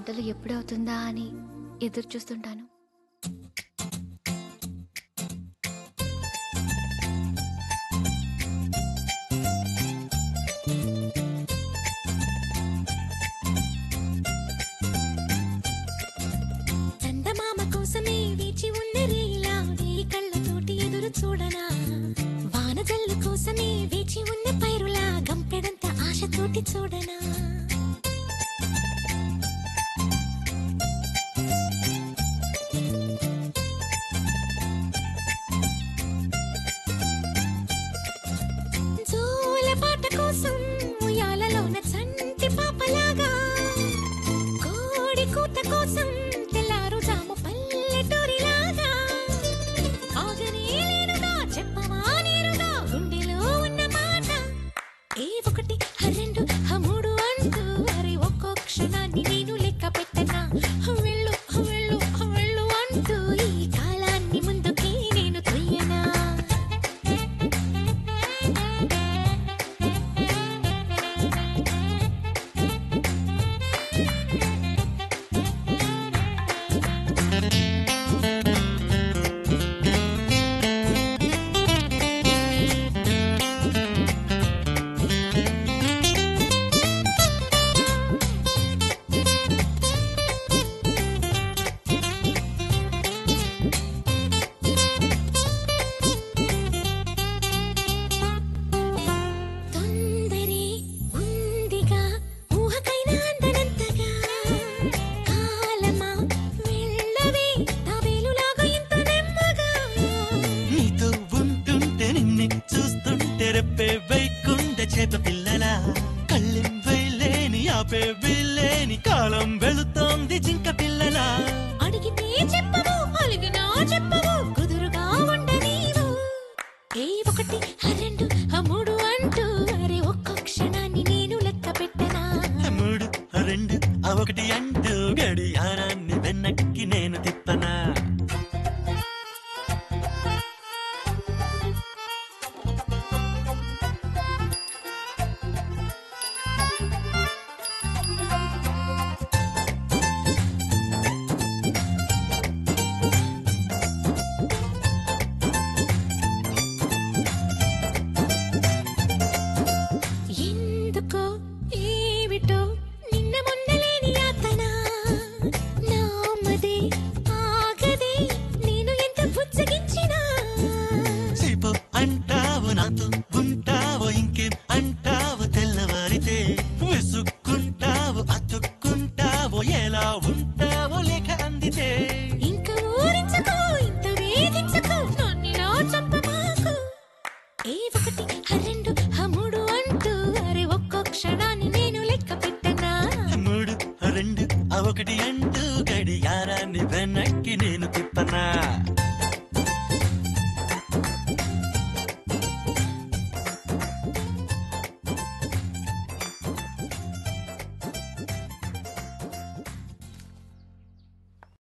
బదులు ఎప్పుడవుతుందా అని ఎదురు చూస్తుంటాను. చందమామ కోసమే వేచి ఉన్న రేలా వేయి కళ్ళతోటి ఎదురు చూడనా, వానజల్లు కోసమే వేచి ఉన్న పైరులా గంపెడంత ఆశతోటి చూడనా. జోల పాట కోసం ఉయ్యాలలోన చంటి పాపలాగా, కోడి కూత కోసం తెల్లారు జాము పల్లెటూరిలాగా, ఆగనే లేనుగా చెప్పవా నేరుగా గుండెలో ఉన్న మాట. ఏ ఒకటి రెండు మూడు అంటూ అరే ఒక్కో క్షణాన్ని నేను లెక్క పెట్టనా, వెళ్ళు వెళ్ళు వెళ్ళు అంటూ ఈ కాలాన్ని ముందుకే నేను తొయ్యనా. తొందరే ఉందిగా ఊహకైనా అందనంతగా, కాలమా వెళ్ళవే తావేలులాగా ఇంత నెమ్మగా. నీతో ఉంటుంటే నిన్నే చూస్తుంటే రెప్పే వైకుండ చేప పిల్లలా, కళ్ళెం వేలేని ఆపే వీలేని కాలం వెళుతోంది జింక పిల్లలా. అడిగితే చెప్పవు అలిగినా చెప్పవు కుదురుగా ఉండనీవు. ఏ ఒకటి రెండు మూడు అంటూ అరే ఒక్కో క్షణాన్ని నేను లెక్క పెట్టనా. మూడు రెండు ఒకటి అంటూ గడియారాన్ని వెనక్కి నేను తిప్పనా. ఎందుకో ఏమిటో నిన్న మొన్నలేని యాతన, నామదే ఆగదే నేను ఎంత బుజ్జగించినా. సేపు అంటావు నాతో ఉంటావు ఇంకేం అంటావు, తెల్లవారితే విసుక్కుంటావు అతుక్కుంటావు, ఎలా ఉంటావో లేక అందితే. ఇంక ఊరించుకో ఇంత వేధించుకో నన్నిలా చంపమాకు. ఏ ఒకటి రెండు మూడు అంటూ అరే ఒక్కో క్షణాన్ని నేను లెక్క పెట్టనా. మూడు రెండు ఒకటి అంటూ గడియారాన్ని వెనక్కి నేను తిప్పనా.